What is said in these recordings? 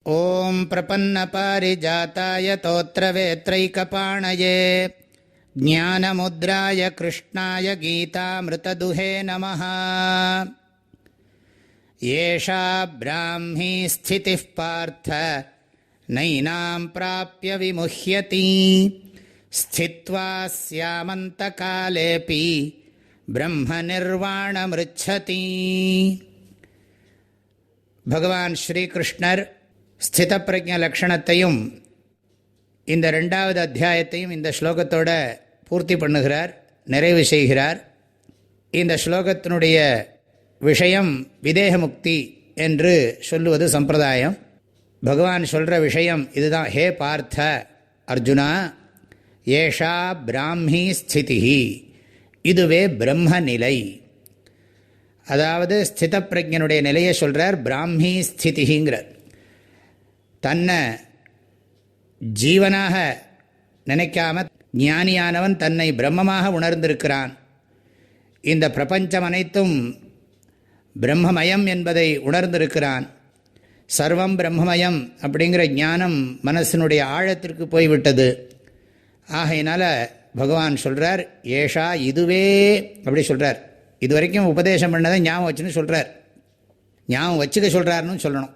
ஓம் பிரபன்னபாரிஜாதாய தோத்ரவேத்ரைகபாணயே ஞானமுத்ராய கிருஷ்ணாய கீதாமிருததுஹே நமः. ஏஷா ப்ராஹ்மீ ஸ்திதிः பார்த்த நைனாம் ப்ராப்ய விமுஹ்யதி ஸ்தித்வா ஸ்யாமந்தகாலேபி பிரம்ம நிர்வாணமிருச்சதி. பகவான் ஸ்ரீகிருஷ்ணர் ஸ்தித பிரஜ்ஞ லக்ஷணத்தையும் இந்த 2வது அத்தியாயத்தையும் இந்த ஸ்லோகத்தோட பூர்த்தி பண்ணுகிறார், நிறைவு செய்கிறார். இந்த ஸ்லோகத்தினுடைய விஷயம் விதேக முக்தி என்று சொல்லுவது சம்பிரதாயம். பகவான் சொல்கிற விஷயம் இதுதான். ஹே பார்த்த அர்ஜுனா, ஏஷா பிராமி ஸ்திதிஹி, இதுவே பிரம்ம நிலை. அதாவது ஸ்தித பிரஜ்ஞனுடைய நிலையை சொல்கிறார். பிராமி ஸ்திதிங்கிறார். தன்னை ஜீவனாக நினைக்காம ஞானியானவன் தன்னை பிரம்மமாக உணர்ந்திருக்கிறான். இந்த பிரபஞ்சம் அனைத்தும் பிரம்மமயம் என்பதை உணர்ந்திருக்கிறான். சர்வம் பிரம்மமயம் அப்படிங்கிற ஞானம் மனசினுடைய ஆழத்திற்கு போய்விட்டது. ஆகையினால பகவான் சொல்கிறார், ஏஷா இதுவே அப்படி சொல்கிறார். இது வரைக்கும் உபதேசம் பண்ணதை ஞாபகம் வச்சுன்னு சொல்கிறார். ஞாபகம் வச்சுக்க சொல்கிறாருன்னு சொல்லணும்.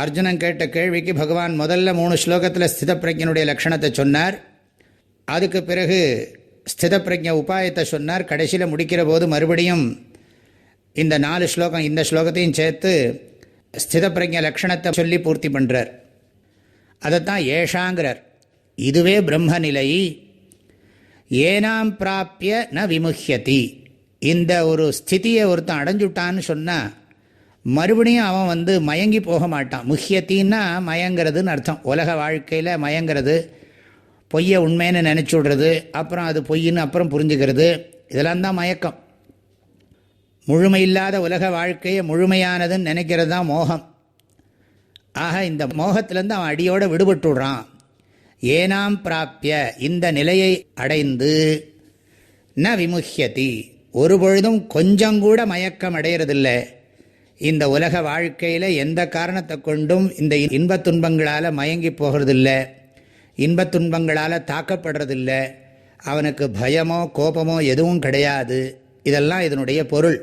அர்ஜுனன் கேட்ட கேள்விக்கு பகவான் முதல்ல 3 ஸ்லோகத்தில் ஸ்தித பிரஜ்ஞனுடைய லக்ஷணத்தை சொன்னார். அதுக்கு பிறகு ஸ்தித பிரஜ்ஞ உபாயத்தை சொன்னார். கடைசியில் முடிக்கிற போது மறுபடியும் இந்த 4 ஸ்லோகம், இந்த ஸ்லோகத்தையும் சேர்த்து ஸ்தித பிரஜ்ஞ லக்ஷணத்தை சொல்லி பூர்த்தி பண்ணுறார். அதைத்தான் ஏஷாங்கிறார். இதுவே பிரம்மநிலை. ஏனாம் பிராப்பிய ந விமுஹ்யதி. இந்த ஒரு ஸ்திதியை ஒருத்தன் அடைஞ்சுட்டான்னு சொன்னால் மறுபடியும் அவன் மயங்கி போக மாட்டான். முஹ்யத்தின்னா மயங்கிறதுன்னு அர்த்தம். உலக வாழ்க்கையில் மயங்கிறது, பொய்யை உண்மைன்னு நினச்சி விடுறது, அப்புறம் அது பொய்ன்னு அப்புறம் புரிஞ்சுக்கிறது, இதெல்லாம் தான் மயக்கம். முழுமையில்லாத உலக வாழ்க்கையை முழுமையானதுன்னு நினைக்கிறது தான் மோகம். ஆக இந்த மோகத்திலேருந்து அவன் அடியோடு விடுபட்டு விடுறான். ஏனாம் பிராப்பிய, இந்த நிலையை அடைந்து ந விமுஹ்யதி, ஒரு பொழுதும் கொஞ்சம் கூட மயக்கம் அடையிறதில்லை. இந்த உலக வாழ்க்கையில் எந்த காரணத்தை கொண்டும் இந்த இன்பத் துன்பங்களால் மயங்கி போகிறதில்லை, இன்பத் துன்பங்களால் தாக்கப்படுறதில்லை. அவனுக்கு பயமோ கோபமோ எதுவும் கிடையாது. இதெல்லாம் இதனுடைய பொருள்.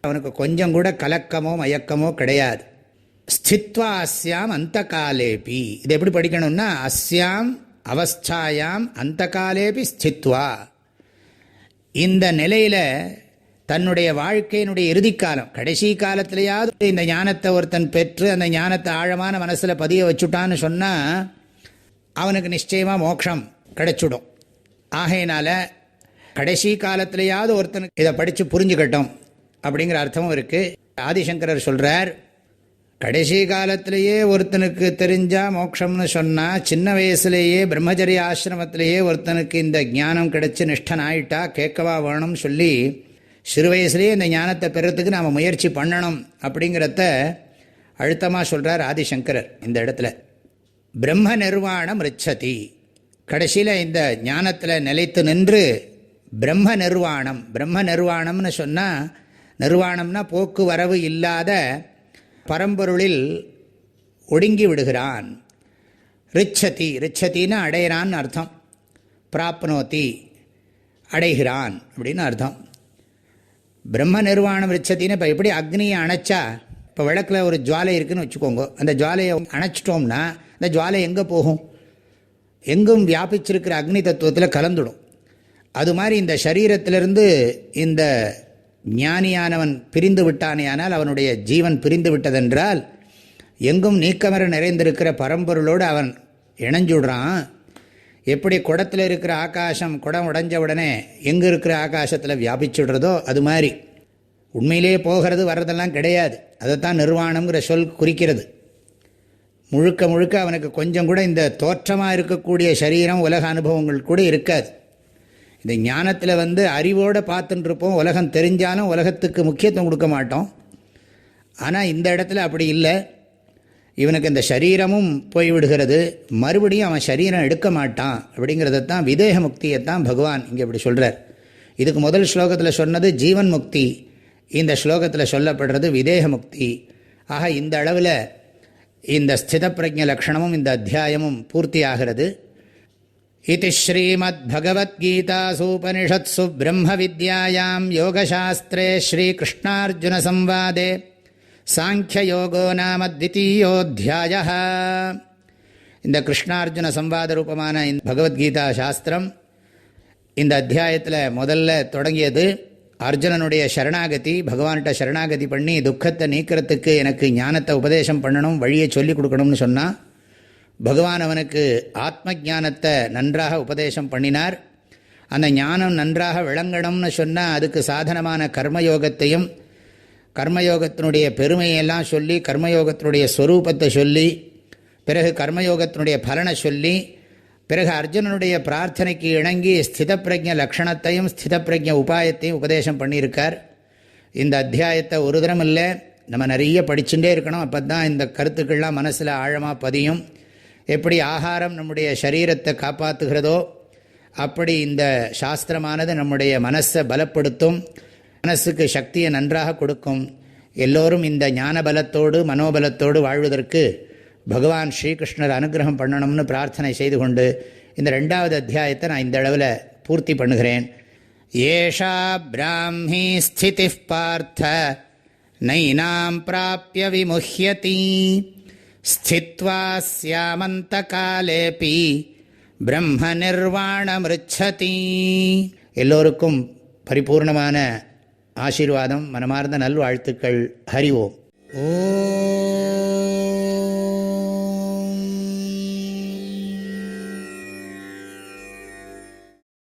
அவனுக்கு கொஞ்சம் கூட கலக்கமோ மயக்கமோ கிடையாது. ஸ்தித்வா அஸ்யாம் அந்த காலேபி. இது எப்படி படிக்கணும்னா, அஸ்யாம் அவஸ்தாயாம் அந்த காலேபி ஸ்தித்வா. இந்த நிலையில் தன்னுடைய வாழ்க்கையினுடைய இறுதிக்காலம், கடைசி காலத்திலேயாவது இந்த ஞானத்தை ஒருத்தன் பெற்று அந்த ஞானத்தை ஆழமான மனசில் பதிய வச்சுட்டான்னு சொன்னால் அவனுக்கு நிச்சயமாக மோட்சம் கிடைச்சிடும். ஆகையினால கடைசி காலத்திலேயாவது ஒருத்தனுக்கு இதை படித்து புரிஞ்சுக்கட்டும் அப்படிங்கிற அர்த்தமும் இருக்குது. ஆதிசங்கரர் சொல்கிறார், கடைசி காலத்திலேயே ஒருத்தனுக்கு தெரிஞ்சால் மோட்சம்னு சொன்னால், சின்ன வயசுலேயே பிரம்மச்சரிய ஆசிரமத்திலேயே ஒருத்தனுக்கு இந்த ஞானம் கிடைச்சி நிஷ்டன் ஆயிட்டா கேட்கவா வேணும்னு சொல்லி சிறு வயசுலேயே இந்த ஞானத்தை பெறத்துக்கு நாம் முயற்சி பண்ணணும் அப்படிங்கிறத அழுத்தமாக சொல்கிறார் ஆதிசங்கரர் இந்த இடத்துல. பிரம்ம நிர்வாணம் ரிச்சதி. கடைசியில் இந்த ஞானத்தில் நிலைத்து நின்று பிரம்ம நிர்வாணம், பிரம்ம நிர்வாணம்னு சொன்னால், நிர்வாணம்னா போக்குவரவு இல்லாத பரம்பொருளில் ஒடுங்கி விடுகிறான். ரிச்சதி, ரிச்சத்தின்னு அடையிறான்னு அர்த்தம். பிராப்னோதி, அடைகிறான் அப்படின்னு அர்த்தம். பிரம்ம நிர்வாணம் ரிச்சத்தின்னு இப்போ எப்படி அக்னியை அணைச்சா, இப்போ விளக்கில் ஒரு ஜுவாலை இருக்குதுன்னு வச்சுக்கோங்க, அந்த ஜுவாலையை அணைச்சிட்டோம்னா அந்த ஜுவாலை எங்கே போகும்? எங்கும் வியாபிச்சிருக்கிற அக்னி தத்துவத்தில் கலந்துடும். அது மாதிரி இந்த சரீரத்திலிருந்து இந்த ஞானியானவன் பிரிந்து விட்டானேயானால், அவனுடைய ஜீவன் பிரிந்து விட்டதென்றால் எங்கும் நீக்கமர நிறைந்திருக்கிற பரம்பொருளோடு அவன் இணைஞ்சுடுறான். எப்படி குடத்தில் இருக்கிற ஆகாசம், குடம் உடைஞ்ச உடனே எங்கே இருக்கிற ஆகாசத்தில் வியாபிச்சுடுறதோ அது மாதிரி உண்மையிலேயே போகிறது வர்றதெல்லாம் கிடையாது. அதைத்தான் நிர்வாணம்ங்கிற சொல் குறிக்கிறது. முழுக்க முழுக்க அவனுக்கு கொஞ்சம் கூட இந்த தோற்றமாக இருக்கக்கூடிய சரீரம், உலக அனுபவங்கள் கூட இருக்காது. இந்த ஞானத்தில் அறிவோடு பார்த்துட்டு இருப்போம். உலகம் தெரிஞ்சாலும் உலகத்துக்கு முக்கியத்துவம் கொடுக்க மாட்டோம். ஆனால் இந்த இடத்துல அப்படி இல்லை. இவனுக்கு இந்த சரீரமும் போய்விடுகிறது, மறுபடியும் அவன் சரீரம் எடுக்க மாட்டான். அப்படிங்கிறதான் விதேக முக்தியைத்தான் பகவான் இங்கே இப்படி சொல்கிறார். இதுக்கு முதல் ஸ்லோகத்தில் சொன்னது ஜீவன் முக்தி, இந்த ஸ்லோகத்தில் சொல்லப்படுறது விதேக முக்தி. ஆக இந்த அளவில் இந்த ஸ்தித பிரஜ்ஞ லக்ஷணமும் இந்த அத்தியாயமும் பூர்த்தியாகிறது. இதி ஸ்ரீமத் பகவத்கீதாசூபனிஷத்சு பிரம்ம வித்யாயாம் யோகசாஸ்திரே ஸ்ரீகிருஷ்ணார்ஜுன சம்வாதே சாங்கியயோகோ நாம த்விதீயோऽத்தியாயः. இந்த கிருஷ்ணார்ஜுன சம்வாத ரூபமான இந்த பகவத்கீதா சாஸ்திரம் இந்த அத்தியாயத்தில் முதல்ல தொடங்கியது அர்ஜுனனுடைய சரணாகதி. பகவான்கிட்ட சரணாகதி பண்ணி துக்கத்தை நீக்கிறதுக்கு எனக்கு ஞானத்தை உபதேசம் பண்ணணும், வழியை சொல்லிக் கொடுக்கணும்னு சொன்னால் பகவான் அவனுக்கு ஆத்ம ஞானத்தை நன்றாக உபதேசம் பண்ணினார். அந்த ஞானம் நன்றாக விளங்கணும்னு சொன்னால் அதுக்கு சாதனமான கர்மயோகத்தையும் கர்மயோகத்தினுடைய பெருமையெல்லாம் சொல்லி கர்மயோகத்தினுடைய ஸ்வரூபத்தை சொல்லி பிறகு கர்மயோகத்தினுடைய பலனை சொல்லி பிறகு அர்ஜுனனுடைய பிரார்த்தனைக்கு இணங்கி ஸ்தித பிரஜ்ஞ லக்ஷணத்தையும் ஸ்தித பிரஜ்ஞ உபாயத்தையும் உபதேசம் பண்ணியிருக்கார். இந்த அத்தியாயத்தை ஒரு தரம் இல்லை, நம்ம நிறைய படிச்சுட்டே இருக்கணும். அப்போ தான் இந்த கருத்துக்கள்லாம் மனசில் ஆழமாக பதியும். எப்படி ஆகாரம் நம்முடைய சரீரத்தை காப்பாற்றுகிறதோ அப்படி இந்த சாஸ்திரமானது நம்முடைய மனசை பலப்படுத்தும், மனசுக்கு சக்தியை நன்றாக கொடுக்கும். எல்லோரும் இந்த ஞான பலத்தோடு மனோபலத்தோடு வாழ்வதற்கு பகவான் ஸ்ரீகிருஷ்ணர் அனுகிரகம் பண்ணணும்னு பிரார்த்தனை செய்து கொண்டு இந்த 2வது அத்தியாயத்தை நான் இந்த அளவில் பூர்த்தி பண்ணுகிறேன். ஏஷா பிராமீ ஸ்திதி பார்த்த நைனாம் பிராப்ய விமுஹ்யதி ஸ்தித்வா ஸ்யாமந்த காலேபி பிரம்ம நிர்வாணமிருச்சதி. எல்லோருக்கும் பரிபூர்ணமான ஆசீர்வாதம், மனமார்ந்த நல்வாழ்த்துக்கள். ஹரி ஓம்.